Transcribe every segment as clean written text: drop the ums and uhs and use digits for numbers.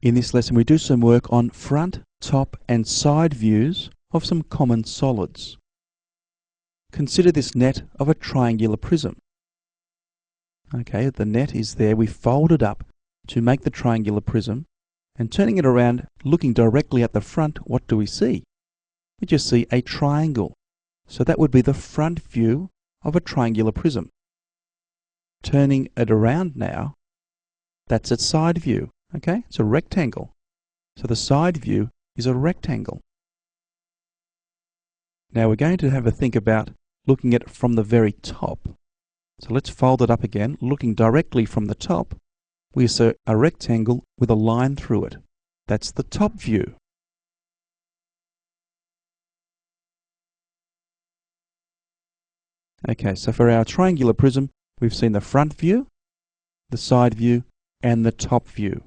In this lesson we do some work on front, top and side views of some common solids. Consider this net of a triangular prism. Okay, the net is there. We fold it up to make the triangular prism, and turning it around, looking directly at the front, what do we see? We just see a triangle. So that would be the front view of a triangular prism. Turning it around now, that's its side view. Okay, it's a rectangle. So the side view is a rectangle. Now we're going to have a think about looking at it from the very top. So let's fold it up again. Looking directly from the top, we see a rectangle with a line through it. That's the top view. Okay, so for our triangular prism, we've seen the front view, the side view, and the top view.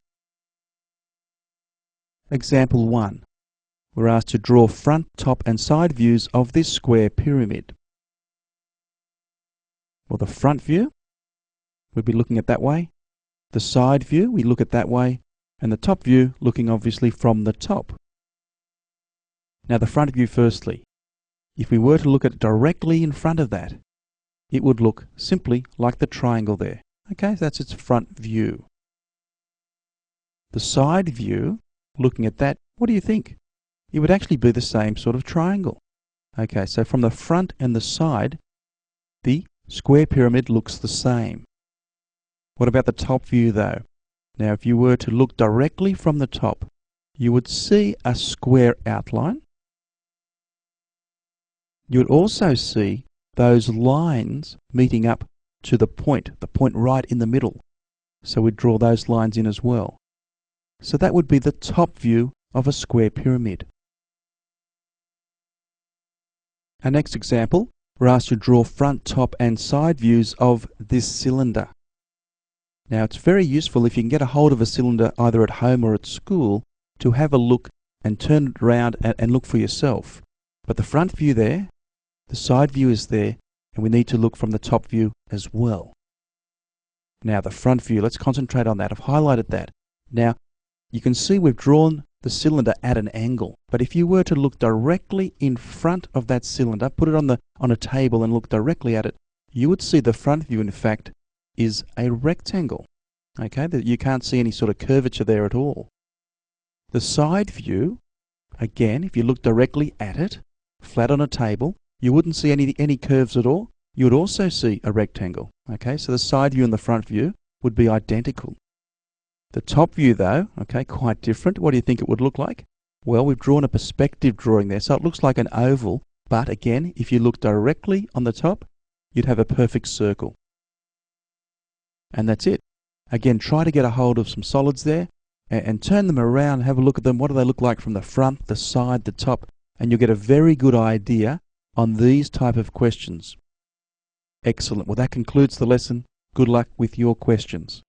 Example 1. We're asked to draw front, top, and side views of this square pyramid. Well, the front view, we'd be looking at that way. The side view, we look at that way. And the top view, looking obviously from the top. Now the front view firstly. If we were to look at it directly in front of that, it would look simply like the triangle there. Okay, that's its front view. The side view, looking at that, what do you think? It would actually be the same sort of triangle. Okay, so from the front and the side, the square pyramid looks the same. What about the top view though? Now if you were to look directly from the top, you would see a square outline. You would also see those lines meeting up to the point right in the middle. So we'd draw those lines in as well. So that would be the top view of a square pyramid. Our next example, we're asked to draw front, top and side views of this cylinder. Now it's very useful if you can get a hold of a cylinder either at home or at school to have a look and turn it around and look for yourself. But the front view there, the side view is there, and we need to look from the top view as well. Now the front view, let's concentrate on that. I've highlighted that. Now you can see we've drawn the cylinder at an angle, but if you were to look directly in front of that cylinder, put it on a table and look directly at it, you would see the front view in fact is a rectangle. Okay, that you can't see any sort of curvature there at all. The side view, again, if you look directly at it, flat on a table, you wouldn't see any curves at all. You would also see a rectangle. Okay, so the side view and the front view would be identical. The top view though, okay, quite different. What do you think it would look like? Well, we've drawn a perspective drawing there, so it looks like an oval, but again, if you look directly on the top, you'd have a perfect circle. And that's it. Again, try to get a hold of some solids there and turn them around, have a look at them. What do they look like from the front, the side, the top? And you'll get a very good idea on these type of questions. Excellent. Well, that concludes the lesson. Good luck with your questions.